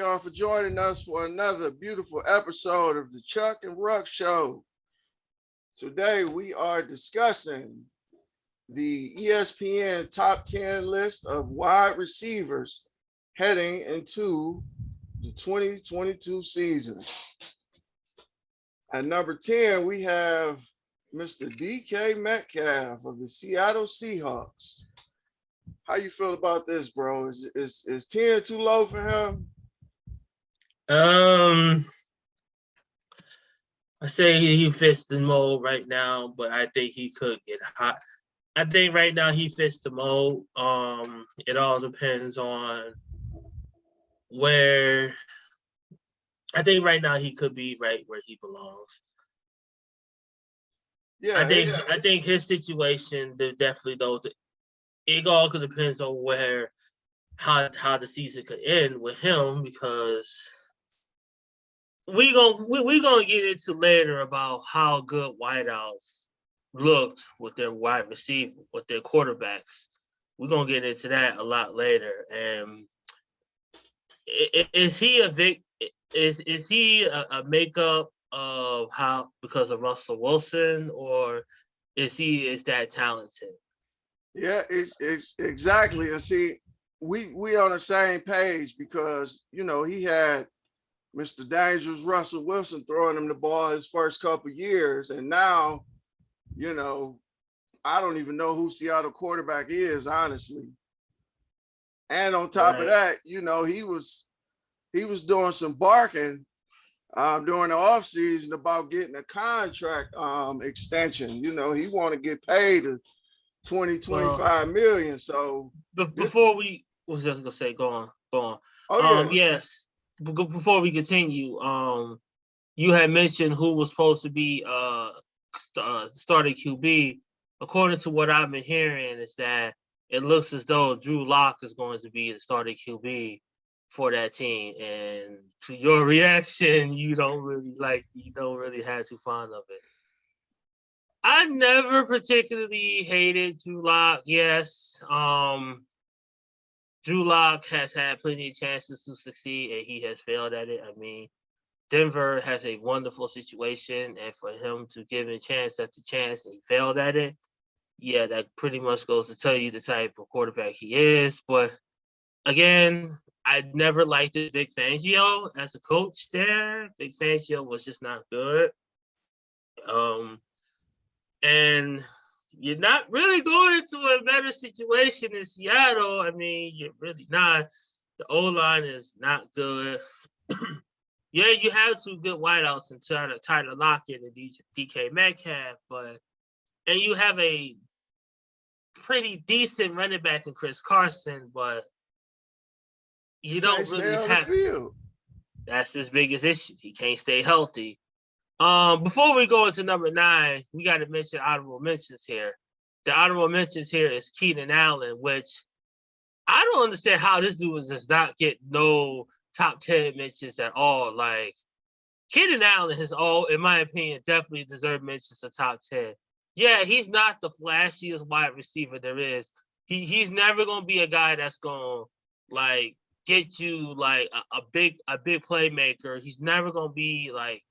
y'all for joining us for another beautiful episode of the Chuck and Ruck Show. Today we are discussing the ESPN top 10 list of wide receivers heading into the 2022 season. At number 10, we have Mr. DK Metcalf of the Seattle Seahawks. How you feel about this, bro? Is 10 too low for him? I say he fits the mold right now, but I think he could get hot. I think right now he fits the mold. It all depends on where. I think right now he could be right where he belongs. Yeah, I think his situation, definitely though, it all could depends on where how the season could end with him, because we gonna get into later about how good wideouts looked with their wide receiver, with their quarterbacks. We're gonna get into that a lot later. And is he is he a makeup of how because of Russell Wilson, or is that talented? Yeah, it's exactly. And see, we on the same page because he had Mr. Dangerous Russell Wilson throwing him the ball his first couple years, and now, I don't even know who Seattle quarterback is, honestly. And on top of that, he was doing some barking during the offseason about getting a contract extension. He want to get paid 25 million. So before we was just gonna say, go on. Oh, yeah. Yes. Before we continue, you had mentioned who was supposed to be starting QB. According to what I've been hearing, is that it looks as though Drew Lock is going to be the starting QB for that team. And to your reaction, you don't really have too fond of it. I never particularly hated Drew Lock. Yes, Drew Lock has had plenty of chances to succeed, and he has failed at it. I mean, Denver has a wonderful situation, and for him to give him chance after chance and he failed at it, yeah, that pretty much goes to tell you the type of quarterback he is. But again, I never liked Vic Fangio as a coach there. Vic Fangio was just not good. And you're not really going into a better situation in Seattle. I mean, you're really not. The O-line is not good. Yeah, you have two good wideouts in Tyler Lockett and DK Metcalf, and you have a pretty decent running back in Chris Carson, but you don't really have. That's his biggest issue. He can't stay healthy. Before we go into number 9, we got to mention honorable mentions here. The honorable mentions here is Keenan Allen, which I don't understand how this dude does not get no top 10 mentions at all. Like, Keenan Allen has in my opinion, definitely deserved mentions to top 10. Yeah, he's not the flashiest wide receiver there is. He's never gonna be a guy that's gonna like get you like a big playmaker. He's never gonna be like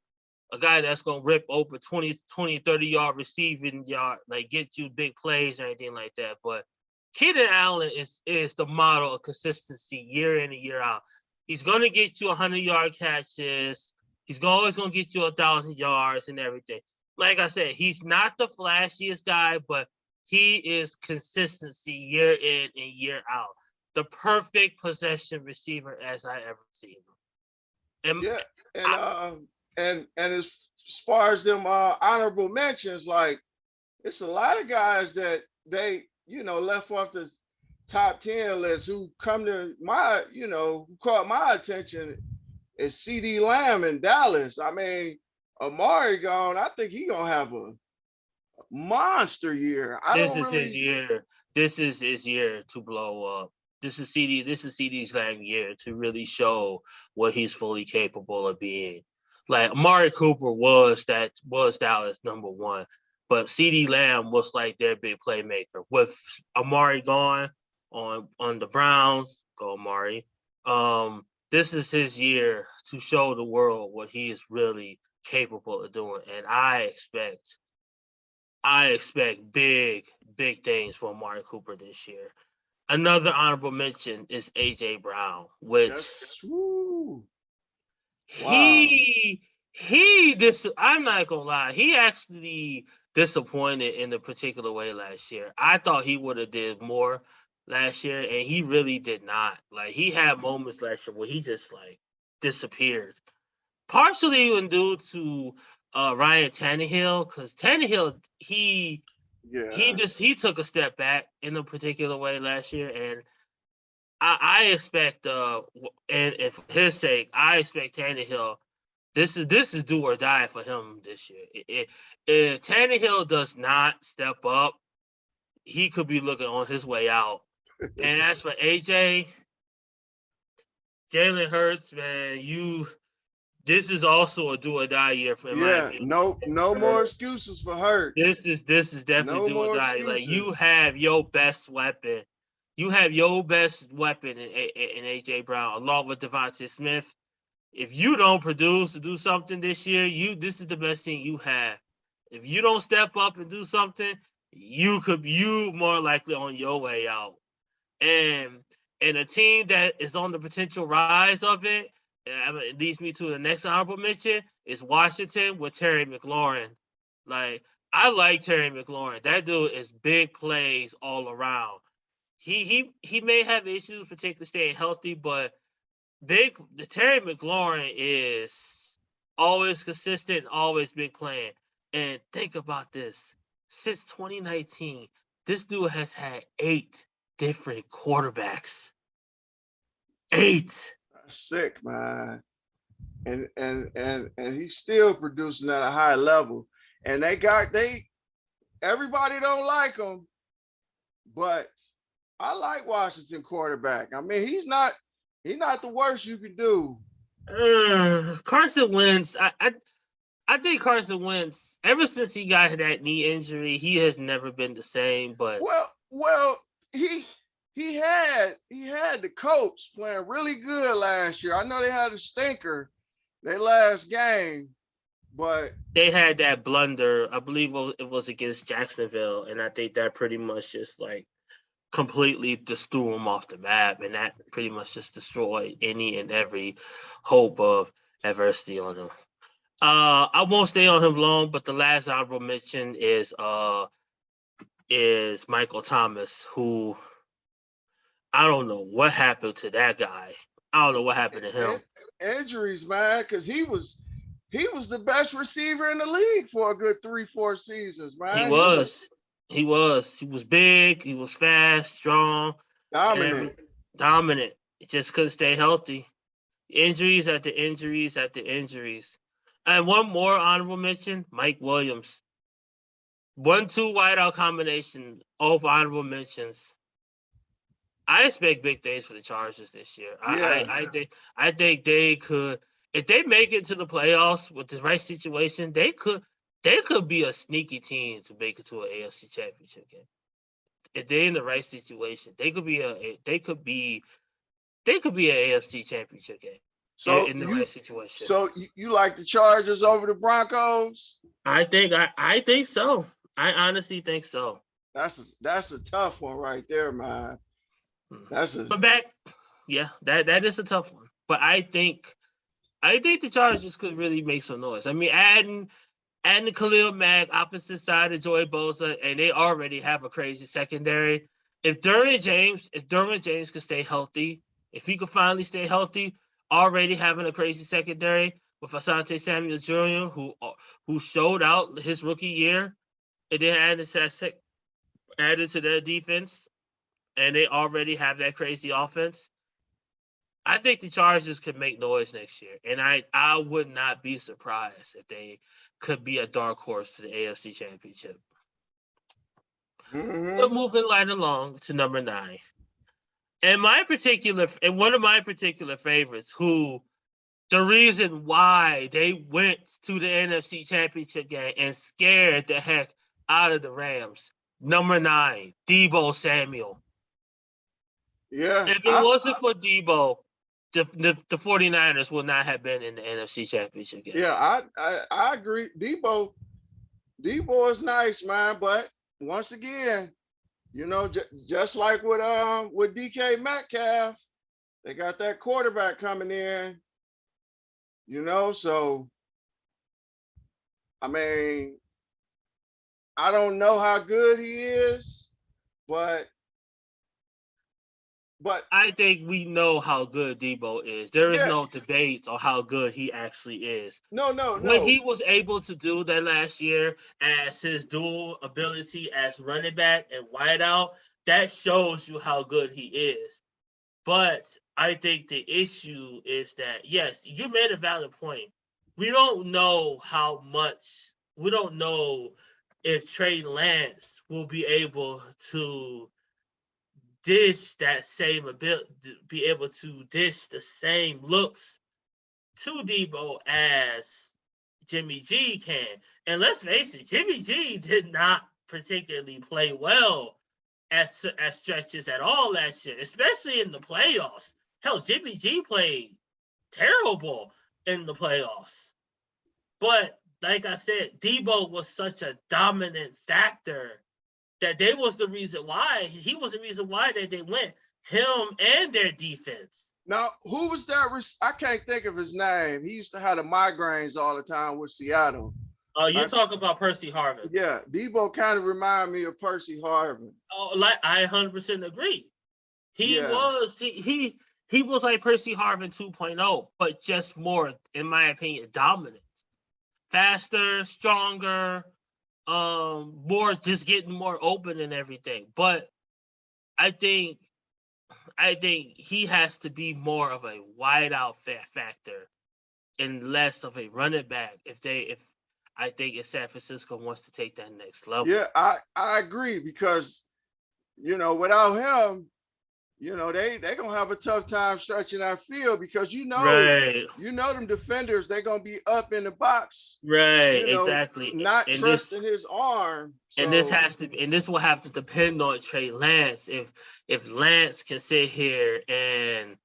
a guy that's going to rip over 20, 30-yard receiving yard, like get you big plays or anything like that. But Keenan Allen is the model of consistency year in and year out. He's going to get you 100-yard catches. He's always going to get you 1,000 yards and everything. Like I said, he's not the flashiest guy, but he is consistency year in and year out. The perfect possession receiver as I ever seen him. And as far as them honorable mentions, like, it's a lot of guys that they left off the top 10 list who come to my who caught my attention is CD Lamb in Dallas. I mean, Amari gone. I think he gonna have a monster year. This is his year. This is his year to blow up. This is CD's Lamb year to really show what he's fully capable of being. Like, Amari Cooper was Dallas number 1, but CD Lamb was like their big playmaker. With Amari gone on the Browns, go Amari. this is his year to show the world what he is really capable of doing. And I expect big, big things from Amari Cooper this year. Another honorable mention is AJ Brown, which Yes. Woo. Wow. he this I'm not gonna lie, he actually disappointed in a particular way last year. I thought he would have did more last year, and he really did not. Like, he had moments last year where he just like disappeared. Partially even due to Ryan Tannehill, because Tannehill Yeah. he took a step back in a particular way last year, and I expect and for his sake, I expect Tannehill. This is do or die for him this year. If Tannehill does not step up, he could be looking on his way out. And as for AJ, Jalen Hurts, man, this is also a do or die year for, in my Yeah. opinion. No more excuses for Hurts. This is definitely No do or more die. Like, you excuses. have your best weapon. You have your best weapon in AJ Brown, along with Devontae Smith. If you don't produce to do something this year, this is the best thing you have. If you don't step up and do something, you more likely on your way out. And a team that is on the potential rise of it, it leads me to the next honorable mention, is Washington with Terry McLaurin. Like, I like Terry McLaurin. That dude is big plays all around. He may have issues particularly staying healthy, but the Terry McLaurin is always consistent, always big playing. And think about this: since 2019, this dude has had 8 different quarterbacks. 8. Sick, man. And he's still producing at a high level. And everybody don't like him, but I like Washington quarterback. I mean, he's not the worst you could do. Carson Wentz, I think Carson Wentz, ever since he got that knee injury, he has never been the same. But Well, he had the Colts playing really good last year. I know they had a stinker their last game, but they had that blunder. I believe it was against Jacksonville, and I think that pretty much just like completely just threw him off the map, and that pretty much just destroyed any and every hope of adversity on him. I won't stay on him long, but the last honorable mention is Michael Thomas, who I don't know what happened to that guy. I don't know what happened to him. Injuries, man, because he was the best receiver in the league for a good 3-4 seasons, man. He was big, he was fast, strong, dominant. He just couldn't stay healthy. Injuries after injuries after injuries. And one more honorable mention, Mike Williams. 1-2 wideout combination of honorable mentions. I expect big things for the Chargers this year. Yeah. I think they could, if they make it to the playoffs with the right situation, they could be a sneaky team to make it to an AFC Championship game. If they're in the right situation, they could be an AFC Championship game. So in the right situation. So you like the Chargers over the Broncos? I think so. I honestly think so. That's a tough one right there, man. But that is a tough one. But I think the Chargers could really make some noise. I mean, adding Khalil Mack opposite side of Joey Bosa, and they already have a crazy secondary. If Derwin James could stay healthy, if he could finally stay healthy, already having a crazy secondary with Asante Samuel Jr., who showed out his rookie year, and then added to their defense, and they already have that crazy offense. I think the Chargers could make noise next year, and I would not be surprised if they could be a dark horse to the AFC Championship. Mm-hmm. But moving right along to number 9. And one of my particular favorites, who the reason why they went to the NFC Championship game and scared the heck out of the Rams, number 9, Deebo Samuel. Yeah. If it wasn't for Deebo, the 49ers will not have been in the NFC Championship game. Yeah, I agree. Debo is nice, man, but once again, you know, just like with DK Metcalf, they got that quarterback coming in. You know, so I mean, I don't know how good he is, but I think we know how good Debo is. There is yeah, no debate on how good he actually is. no, What he was able to do that last year as his dual ability as running back and wideout, that shows you how good he is. But I think the issue is that, yes, you made a valid point. We don't know we don't know if Trey Lance will be able to dish that same ability, be able to dish the same looks to Debo as Jimmy G can. And let's face it, Jimmy G did not particularly play well as stretches at all last year, especially in the playoffs. Hell, Jimmy G played terrible in the playoffs. But like I said, Debo was such a dominant factor that he was the reason why that they went, him and their defense. Now, who was that? I can't think of his name. He used to have the migraines all the time with Seattle. You talk about Percy Harvin. Yeah, Debo kind of reminded me of Percy Harvin. Oh, like I 100% agree. He was like Percy Harvin 2.0, but just more, in my opinion, dominant, faster, stronger, more just getting more open and everything. But I think he has to be more of a wideout factor and less of a running back if San Francisco wants to take that next level. Yeah, I agree, because you know, without him, you know, they gonna have a tough time stretching that field, because you know them defenders, they're gonna be up in the box. Right, you know, exactly. Not trusting his arm. So. And this will have to depend on Trey Lance. If Lance can sit here and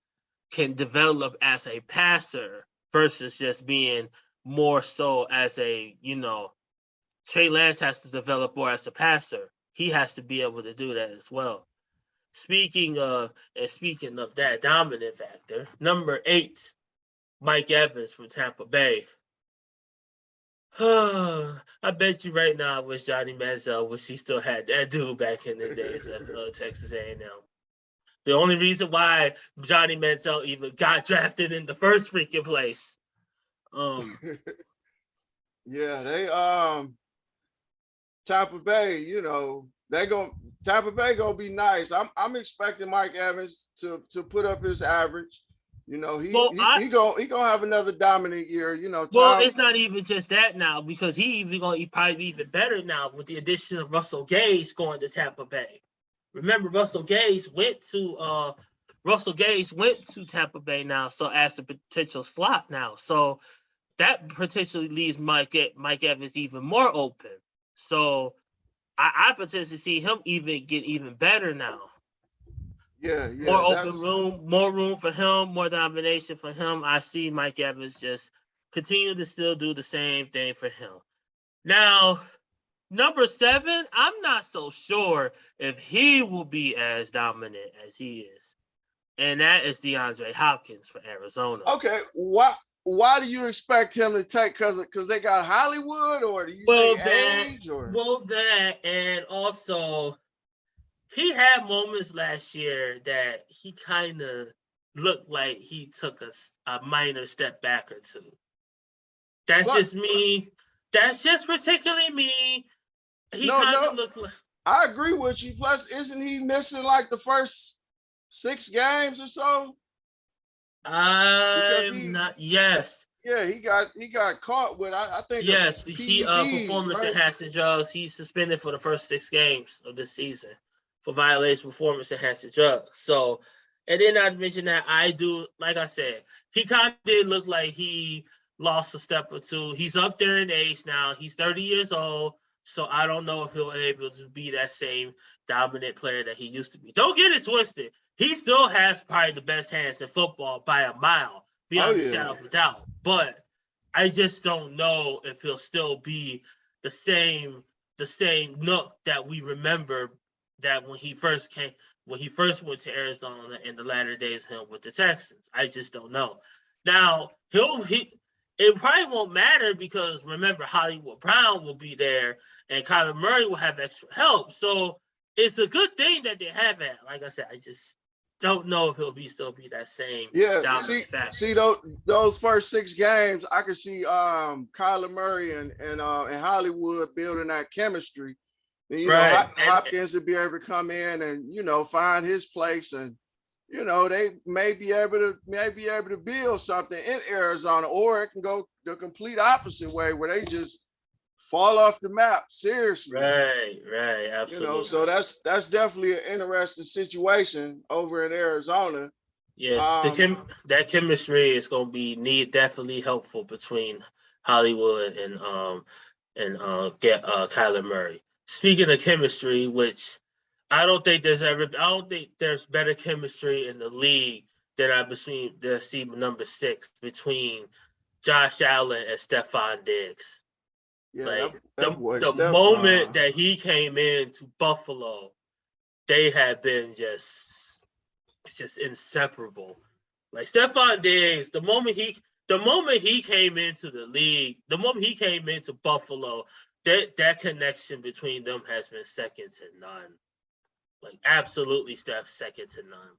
can develop as a passer versus just being more so as a, you know, Trey Lance has to develop more as a passer. He has to be able to do that as well. Speaking of that dominant factor, number 8, Mike Evans from Tampa Bay. I bet you right now I wish Johnny Manziel wish he still had that dude back in the days at Texas A&M. The only reason why Johnny Manziel even got drafted in the first freaking place. Yeah, they Tampa Bay, you know, Tampa Bay gonna be nice. I'm expecting Mike Evans to put up his average. You know, he gonna have another dominant year. You know, well, it's not even just that now, because he probably be even better now with the addition of Russell Gage going to Tampa Bay. Remember, Russell Gage went to Tampa Bay now, so as a potential slot now. So that potentially leaves Mike Evans even more open. So I potentially see him even get even better now. Yeah. More open room, more room for him, more domination for him. I see Mike Evans just continue to still do the same thing for him. Now, number 7, I'm not so sure if he will be as dominant as he is. And that is DeAndre Hopkins for Arizona. Okay, why do you expect him to take? Because they got Hollywood, or do you think age? Or? Well, that, and also he had moments last year that he kind of looked like he took a minor step back or two. That's just me. That's just particularly me. He kind of looked like. I agree with you. Plus, isn't he missing like the first 6 games or so? Yes. Yeah, he got caught with, I think. Yes, he performance enhancing drugs. He's suspended for the first 6 games of this season for violation of performance enhancing drugs. So, and then not to mention that like I said, he kind of did look like he lost a step or two. He's up there in age now. He's 30 years old. So I don't know if he'll be able to be that same dominant player that he used to be. Don't get it twisted. He still has probably the best hands in football by a mile, Oh beyond a yeah. shadow of a doubt. But I just don't know if he'll still be the same Nook that we remember that when he first went to Arizona in the latter days of him with the Texans. I just don't know. Now it probably won't matter because remember Hollywood Brown will be there and Kyler Murray will have extra help. So it's a good thing that they have it. Like I said, I just don't know if he'll still be that same Yeah, dominant factor. see those first 6 games, I could see Kyler Murray and Hollywood building that chemistry. And Right. Hopkins would be able to come in and find his place, and they may be able to build something in Arizona, or it can go the complete opposite way where they just fall off the map. Seriously. Right, absolutely. So that's definitely an interesting situation over in Arizona. Yes, that chemistry is going to be definitely helpful between Hollywood and Kyler Murray. Speaking of chemistry, which I don't think there's better chemistry in the league than I've seen number 6 between Josh Allen and Stephon Diggs. Yeah, like that the moment that he came into Buffalo, they had been just inseparable. Like Stephon Diggs, the moment he came into the league, the moment he came into Buffalo, that connection between them has been second to none. Like absolutely second to none.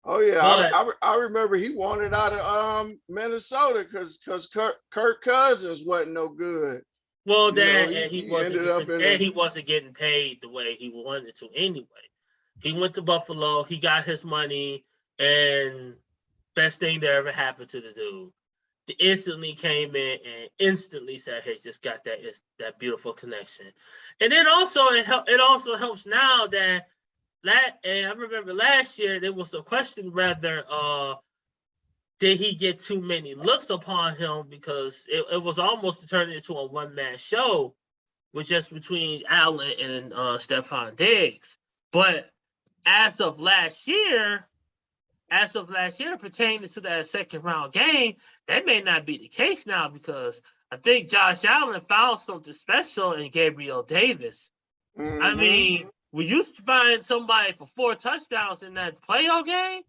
Oh yeah, I remember he wanted out of Minnesota because Kirk Cousins wasn't no good. Well, he ended wasn't getting paid the way he wanted to anyway. He went to Buffalo, he got his money, and best thing that ever happened to the dude. He instantly came in and instantly said, "Hey, just got that beautiful connection." And then also it also helps now that and I remember last year there was a question whether did he get too many looks upon him, because it was almost turned into a one-man show with just between Allen and Stephon Diggs. But as of last year, pertaining to that second round game, that may not be the case now, because I think Josh Allen found something special in Gabriel Davis. Mm-hmm. I mean, we used to find somebody for 4 touchdowns in that playoff game.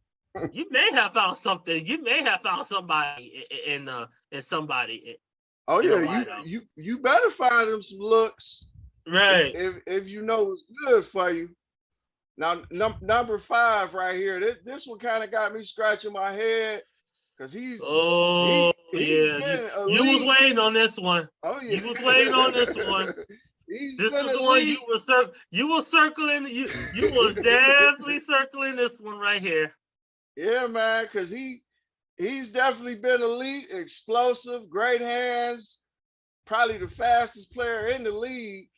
You may have found something. You may have found somebody in somebody. Oh yeah, you better find him some looks, right? If you know what's good for you. Now, number 5 right here. This one kind of got me scratching my head because he's yeah. You was waiting on this one. Oh yeah, you was waiting on this one. This was the one you were circling. You was definitely circling this one right here. Yeah, man, because he's definitely been elite, explosive, great hands, probably the fastest player in the league.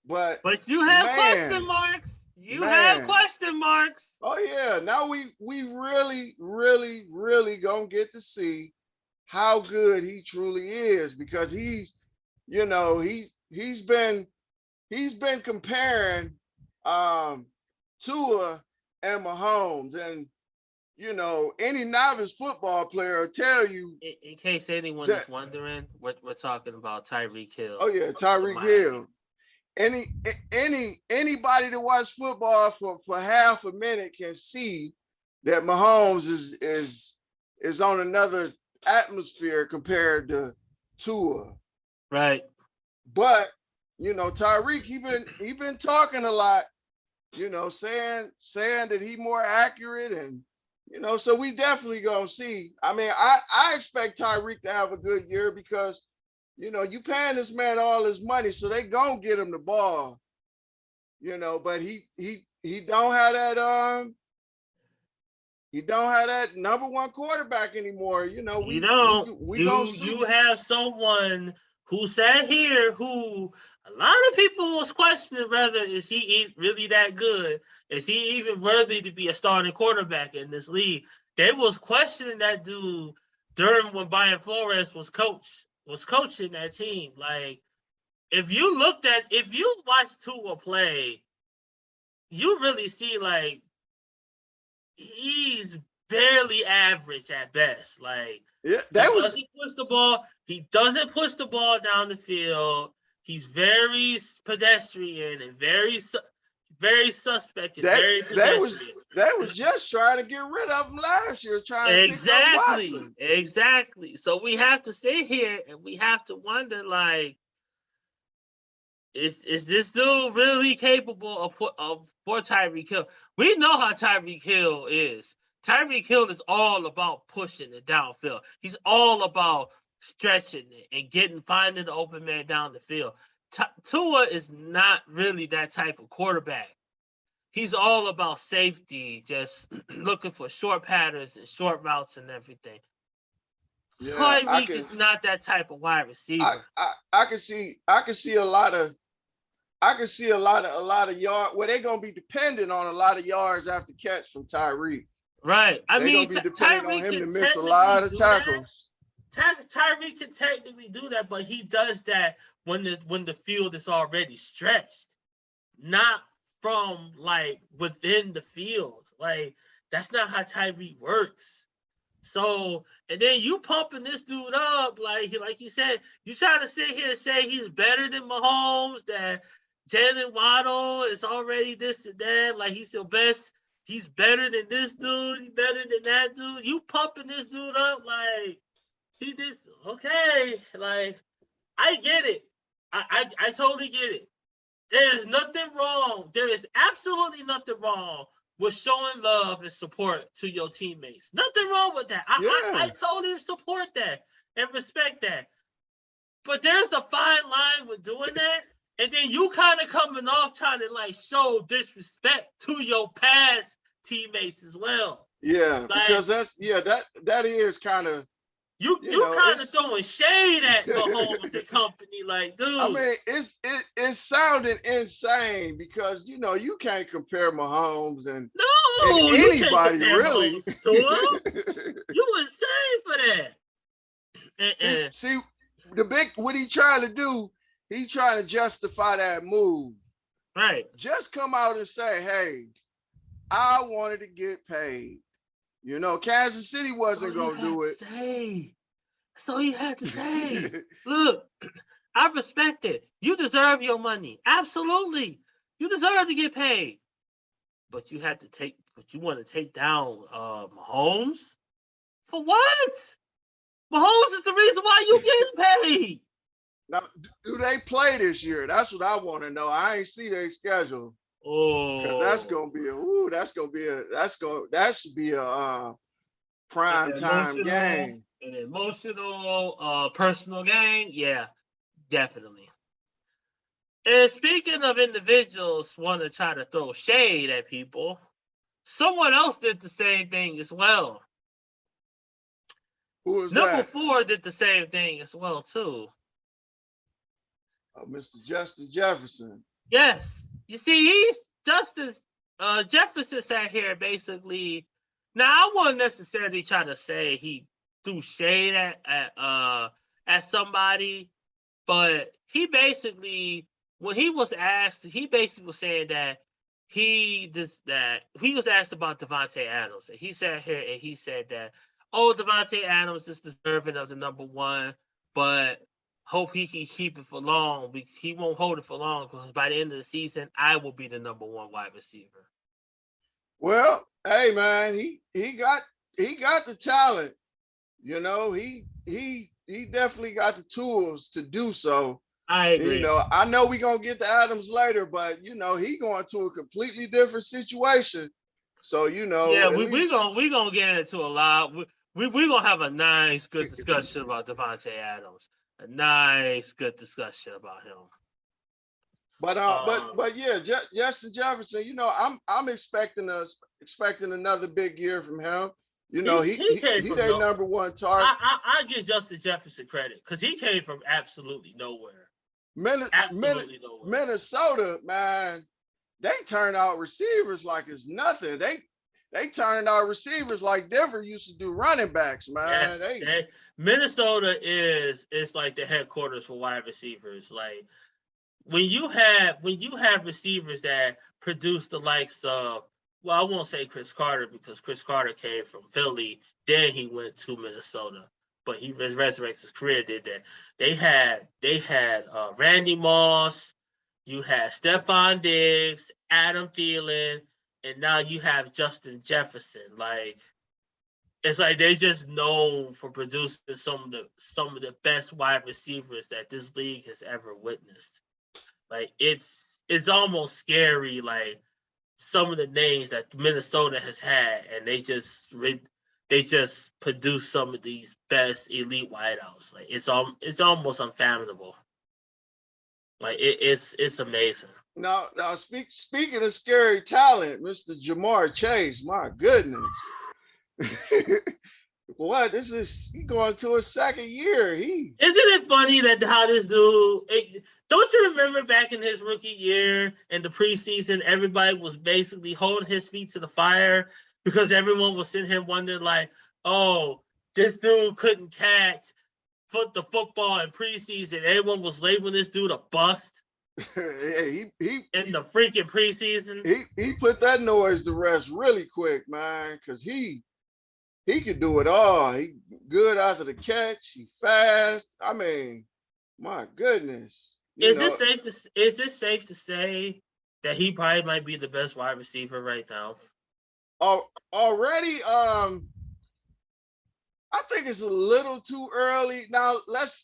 But you have question marks. Have question marks. Oh yeah, now we really, really, really gonna get to see how good he truly is, because he's been comparing Tua and Mahomes, and any novice football player will tell you. In case anyone is wondering, we're talking about Tyreek Hill. Oh yeah, Tyreek Hill. Anybody that watch football for half a minute can see that Mahomes is on another atmosphere compared to Tua. Right. But Tyreek, he been talking a lot, saying that he more accurate, and so we definitely gonna see. I mean, I expect Tyreek to have a good year, because you paying this man all his money, so they gonna get him the ball. But he don't have that he don't have that number 1 quarterback anymore. You have someone who sat here who a lot of people was questioning whether is he really that good? Is he even worthy to be a starting quarterback in this league? They was questioning that dude during when Brian Flores was coaching that team. Like, if you watch Tua play, you really see like he's barely average at best. Like Yeah, he doesn't push the ball down the field. He's very pedestrian and very suspect and very pedestrian. they was just trying to get rid of him last year, trying to pick up Watson. Exactly. So we have to sit here and we have to wonder, like, is this dude really capable for Tyreek Hill? We know how Tyreek Hill is. Tyreek Hill is all about pushing it downfield. He's all about stretching it and finding the open man down the field. Tua is not really that type of quarterback. He's all about safety, just looking for short patterns and short routes and everything. Yeah, Tyreek is not that type of wide receiver. I can see a lot of yard where they're gonna be dependent on a lot of yards after catch from Tyreek. Right. I mean, Tyreek can miss a lot of tackles. Tyreek can technically do that, but he does that when the field is already stretched, not from like within the field. Like that's not how Tyreek works. So, and then you pumping this dude up, like you said, you trying to sit here and say he's better than Mahomes, that Jalen Waddle is already this and that, like he's the best. He's better than this dude. He's better than that dude. You pumping this dude up like he did. Okay, like I get it. I totally get it. There is nothing wrong. There is absolutely nothing wrong with showing love and support to your teammates. Nothing wrong with that. I totally support that and respect that. But there's a fine line with doing that. And then you kind of coming off trying to like show disrespect to your past teammates as well. Yeah, like, because that is kind of you kind of throwing shade at Mahomes and company, like, dude. I mean, it's sounding insane because you can't compare Mahomes and anybody really. You insane for that. See, what he trying to do. He's trying to justify that move. Right. Just come out and say, hey, I wanted to get paid. Kansas City wasn't going to do it. That's all you had to say. Look, I respect it. You deserve your money. Absolutely. You deserve to get paid. But you want to take down Mahomes? For what? Mahomes is the reason why you getting paid. Now, do they play this year? That's what I want to know. I ain't see their schedule. Oh, that should be a prime time game. An emotional, personal game. Yeah, definitely. And speaking of individuals want to try to throw shade at people, someone else did the same thing as well. Who was Number that? 4 did the same thing as well too. Mr. Justin Jefferson. Yes. You see, Jefferson sat here basically. Now, I wouldn't necessarily try to say he threw shade at somebody, but he basically, when he was asked, he basically was saying that he was asked about Devontae Adams, and he sat here and he said that, Devontae Adams is deserving of the number 1, but hope he can keep it for long. He won't hold it for long because by the end of the season, I will be the number 1 wide receiver. Well, hey man, he got the talent. He definitely got the tools to do so. I agree. I know we're gonna get to Adams later, but he going to a completely different situation. So yeah, we're gonna get into a lot. We're gonna have a nice, good discussion about Devontae Adams. A nice, good discussion about him. But yeah, Justin Jefferson. I'm expecting another big year from him. He their number 1 target. I give Justin Jefferson credit because he came from absolutely nowhere. Absolutely nowhere. Minnesota, man, they turn out receivers like it's nothing. They turning out receivers like Denver used to do running backs, man. Yes, Minnesota is like the headquarters for wide receivers. Like when you have receivers that produce the likes of, well, I won't say Chris Carter because Chris Carter came from Philly, then he went to Minnesota, but he resurrected his career. Did that? They had Randy Moss, you had Stephon Diggs, Adam Thielen, and now you have Justin Jefferson. Like it's like they just known for producing some of the best wide receivers that this league has ever witnessed. Like it's almost scary. Like some of the names that Minnesota has had, and they just produce some of these best elite wideouts. Like it's almost unfathomable. Like it's amazing. Now, speaking of scary talent, Mr. Jamar Chase, my goodness. What? He going to his second year. Isn't it funny that how this dude? Don't you remember back in his rookie year and the preseason, everybody was basically holding his feet to the fire because everyone was sitting here wondering, like, oh, this dude couldn't catch the football in preseason. Everyone was labeling this dude a bust. he in the freaking preseason. He put that noise to rest really quick, man, because he could do it all. He good after the catch. He fast. I mean, my goodness. Is it safe to say that he probably might be the best wide receiver right now? Already, I think it's a little too early. Now,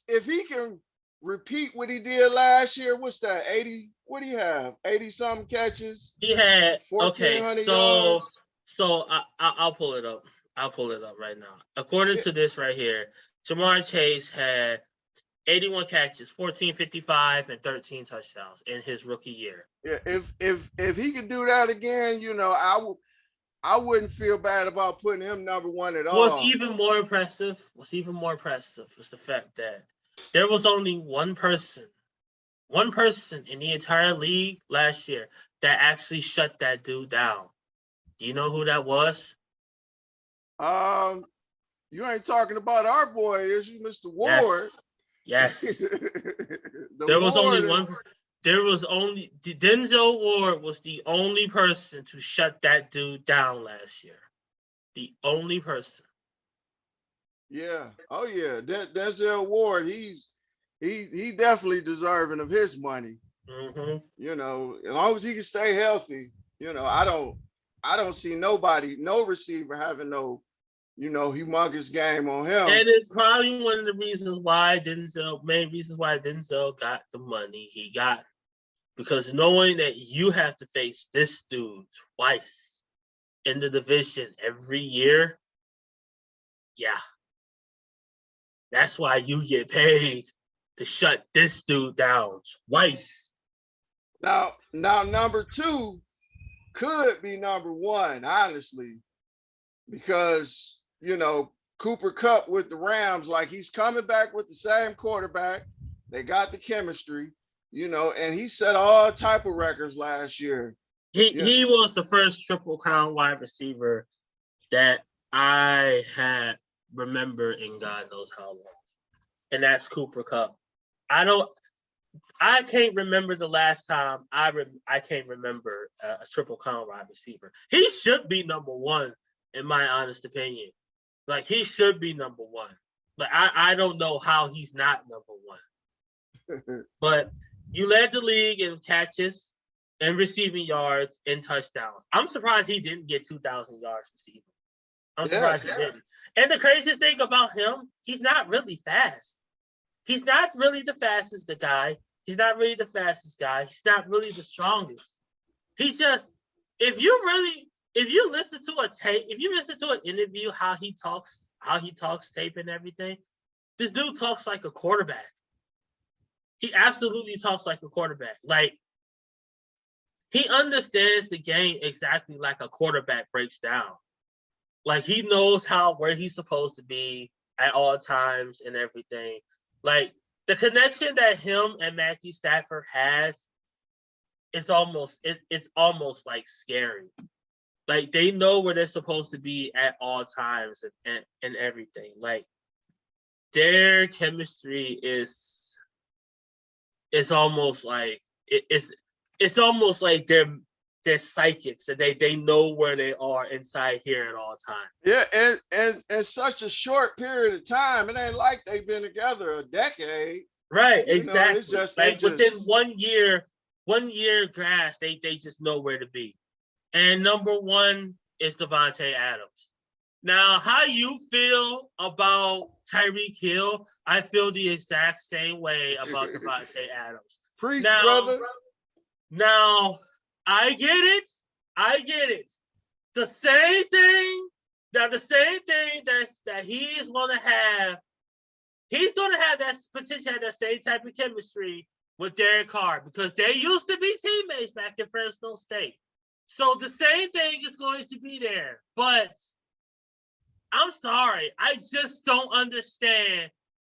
if he can repeat what he did last year, what's that? 80? What do you have? 80 something catches? He had 1,400 yards. So I'll pull it up. I'll pull it up right now. According to this right here, Jamar Chase had 81 catches, 1,455, and 13 touchdowns in his rookie year. Yeah, if he could do that again, I wouldn't feel bad about putting him number one at all. What's even more impressive was the fact that there was only one person in the entire league last year that actually shut that dude down. Do you know who that was? You ain't talking about our boy, is you, Mr. Ward? Yes. There was only Denzel Ward was the only person to shut that dude down last year. The only person. Yeah. Oh yeah. Denzel Ward, he definitely deserving of his money. Mm-hmm. As long as he can stay healthy, I don't see no receiver having no humongous game on him. And it's probably one of the main reasons why Denzel got the money he got. Because knowing that you have to face this dude twice in the division every year, yeah. That's why you get paid to shut this dude down twice. Now number two could be number one, honestly, because Cooper Kupp with the Rams, like he's coming back with the same quarterback. They got the chemistry, and he set all type of records last year. He was the first Triple Crown wide receiver that I had remember in God knows how long. And that's Cooper Kupp. I can't remember the last time I can't remember a Triple Crown wide receiver. He should be number one, in my honest opinion. Like, he should be number one. But I don't know how he's not number one. But you led the league in catches and receiving yards and touchdowns. I'm surprised he didn't get 2,000 yards receiving. I'm surprised he didn't. And the craziest thing about him, he's not really fast. He's not really the fastest guy. He's not really the fastest guy. He's not really the strongest. He's just, if you listen to a tape, if you listen to an interview, how he talks tape and everything, this dude talks like a quarterback. He absolutely talks like a quarterback. Like, he understands the game exactly like a quarterback breaks down. Like, he knows where he's supposed to be at all times and everything. Like, the connection that him and Matthew Stafford has, it's almost like scary. Like, they know where they're supposed to be at all times and everything. Like, their chemistry is almost like it's almost like they're psychics and they know where they are inside here at all times. Yeah, and such a short period of time. It ain't like they've been together a decade. Right, You know, exactly. it's just like within 1 year grass, they just know where to be. And number one is Devontae Adams. Now, how you feel about Tyreek Hill, I feel the exact same way about Devontae Adams. Preach, now, brother. Now, I get it. The same thing that he's going to have that potential, that same type of chemistry with Derek Carr, because they used to be teammates back in Fresno State. So the same thing is going to be there. But I'm sorry, I just don't understand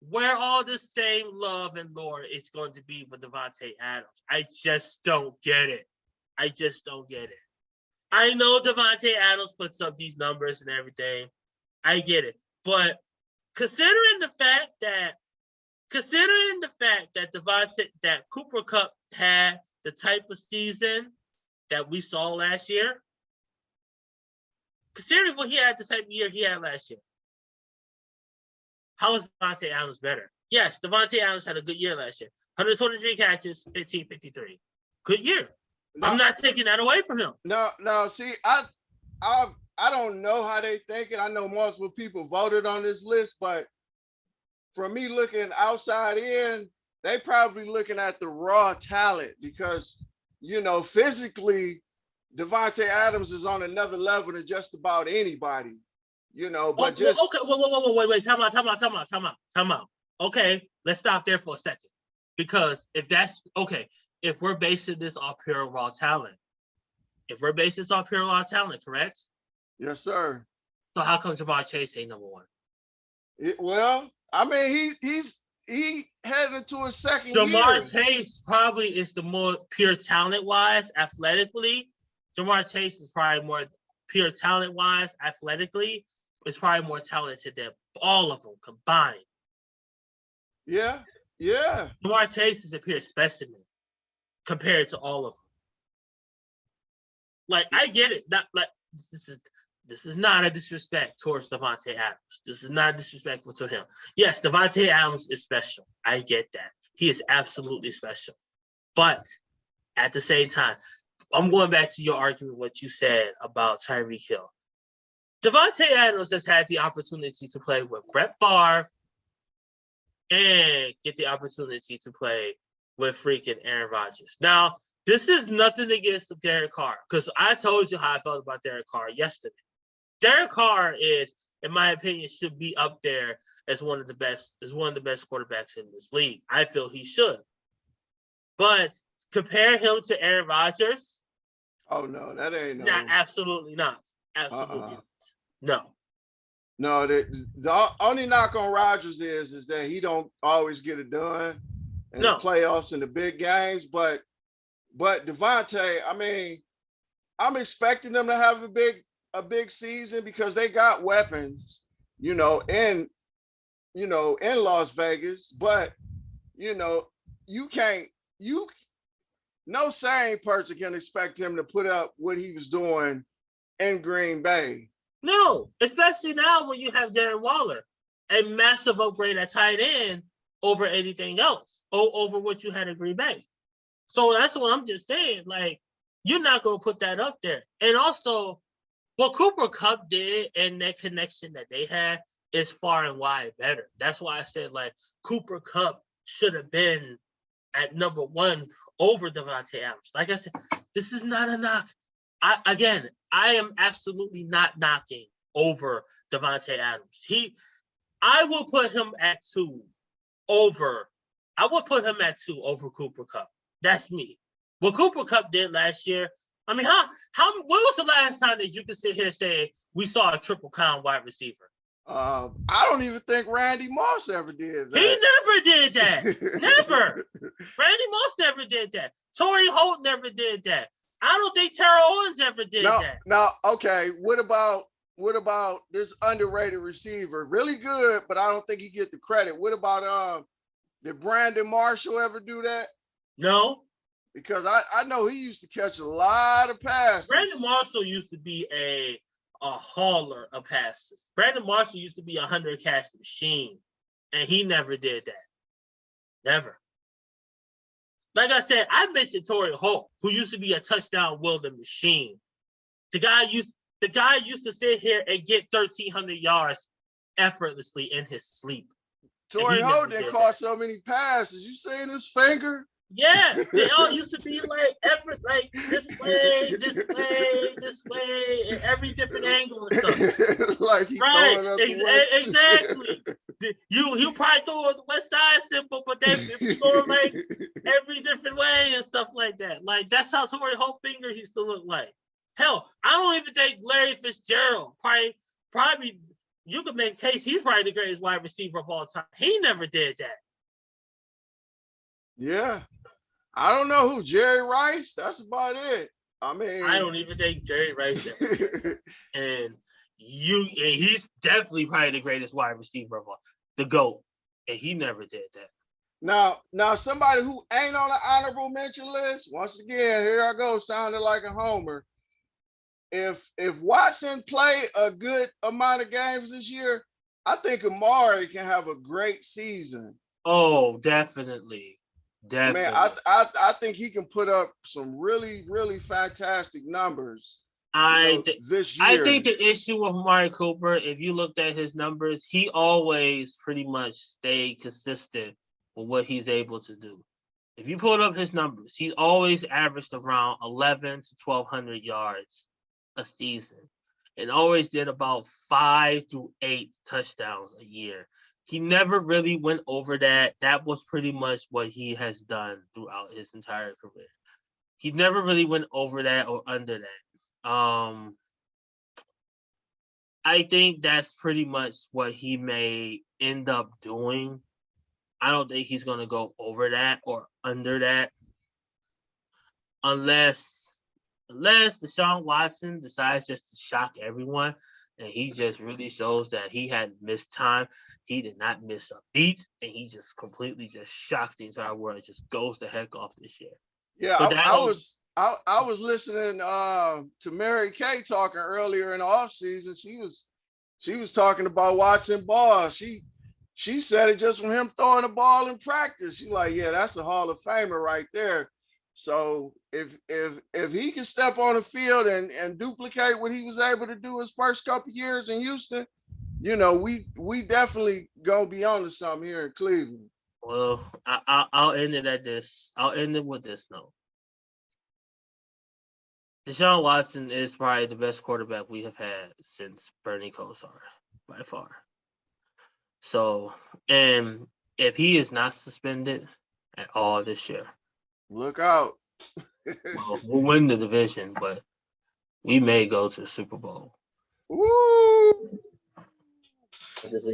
where all the same love and lore is going to be for Devontae Adams. I just don't get it. I know Devontae Adams puts up these numbers and everything. I get it. But considering the fact that that Cooper Kupp had the type of season that we saw last year, considering what he had, the type of year he had last year, how is Devontae Adams better? Yes, Devontae Adams had a good year last year. 123 catches, 1553. Good year. No, I'm not taking that away from him. No. See, I don't know how they think it. I know multiple people voted on this list, but for me looking outside in, they probably looking at the raw talent because, you know, physically, Devontae Adams is on another level than just about anybody, you know, but just... Okay, wait, time out. Okay, let's stop there for a second. Because if that's, okay, if we're basing this off pure raw talent, correct? Yes, sir. So how come Jamar Chase ain't number one? Well, I mean, he headed into a second year. Jamar Chase probably is the more pure talent-wise, athletically. Jamar Chase is probably more pure talent-wise, athletically. It's probably more talented than all of them combined. Yeah. Jamar Chase is a pure specimen compared to all of them. Like, I get it. Not like this is not a disrespect towards Devontae Adams. This is not disrespectful to him. Yes, Devontae Adams is special. I get that. He is absolutely special. But at the same time, I'm going back to your argument, what you said about Tyreek Hill. Devontae Adams has had the opportunity to play with Brett Favre and get the opportunity to play with freaking Aaron Rodgers. Now, this is nothing against Derek Carr, because I told you how I felt about Derek Carr yesterday. Derek Carr is, in my opinion, should be up there as one of the best quarterbacks in this league. I feel he should. But compare him to Aaron Rodgers? Oh no, that ain't no. Nah, absolutely not. Absolutely not. No, the only knock on Rodgers is that he don't always get it done in the playoffs and the big games. But Devontae, I mean, I'm expecting them to have a big season because they got weapons, in Las Vegas. But no sane person can expect him to put up what he was doing in Green Bay. No, especially now when you have Darren Waller, a massive upgrade at tight end over anything else, over what you had in Green Bay. So that's what I'm just saying. Like, you're not going to put that up there. And also, what Cooper Kupp did and that connection that they had is far and wide better. That's why I said, like, Cooper Kupp should have been at number one over Devontae Adams. Like I said, this is not a knock. I am absolutely not knocking over Devontae Adams. I will put him at two over Cooper Kupp. That's me. What Cooper Kupp did last year, I mean, when was the last time that you could sit here and say we saw a triple crown wide receiver? I don't even think Randy Moss ever did that. He never did that. Never. Randy Moss never did that. Torrey Holt never did that. I don't think Terrell Owens ever did that. No, okay. What about this underrated receiver? Really good, but I don't think he get the credit. What about did Brandon Marshall ever do that? No. Because I know he used to catch a lot of passes. Brandon Marshall used to be a hauler of passes. Brandon Marshall used to be a 100-catch machine, and he never did that. Never. Like I said, I mentioned Torrey Holt, who used to be a touchdown wielding machine. The guy used to sit here and get 1,300 yards effortlessly in his sleep. Torrey Holt didn't caught so many passes. You seeing his finger? Yeah, they all used to be like effort, like this way, in every different angle and stuff. Like he right, exactly. You probably throw the West Side symbol, but then if you go like every different way and stuff like that. Like that's how Torrey Holt fingers used to look like. Hell, I don't even think Larry Fitzgerald probably you could make a case he's probably the greatest wide receiver of all time. He never did that. Yeah. I don't know who, Jerry Rice. That's about it. I mean, I don't even think Jerry Rice and he's definitely probably the greatest wide receiver of all, the GOAT. And he never did that. Now somebody who ain't on the honorable mention list, once again, here I go, sounding like a homer. If Watson play a good amount of games this year, I think Amari can have a great season. Oh, definitely. Man, I think he can put up some really, really fantastic numbers this year. I think the issue with Amari Cooper, if you looked at his numbers, he always pretty much stayed consistent with what he's able to do. If you pulled up his numbers, he's always averaged around 11 to 1,200 yards a season and always did about 5 to 8 touchdowns a year. He never really went over that. That was pretty much what he has done throughout his entire career. He never really went over that or under that. I think that's pretty much what he may end up doing. I don't think he's going to go over that or under that unless Deshaun Watson decides just to shock everyone. And he just really shows that he hadn't missed time. He did not miss a beat. And he just completely just shocked the entire world. Just goes the heck off this year. Yeah, I was listening to Mary Kay talking earlier in the offseason. She was talking about Watson ball. She said it just from him throwing the ball in practice. She's like, yeah, that's a Hall of Famer right there. So if he can step on the field and duplicate what he was able to do his first couple years in Houston, we definitely gonna be on to something here in Cleveland. Well, I'll end it at this. I'll end it with this note. Deshaun Watson is probably the best quarterback we have had since Bernie Kosar, by far. So, and if he is not suspended at all this year, look out. Well, we'll win the division, but we may go to the Super Bowl. Woo!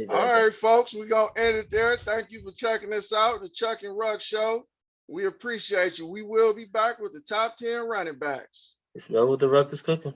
All right, folks, we're going to end it there. Thank you for checking us out, the Chuck and Ruck Show. We appreciate you. We will be back with the top 10 running backs. Smell what the Ruck is cooking.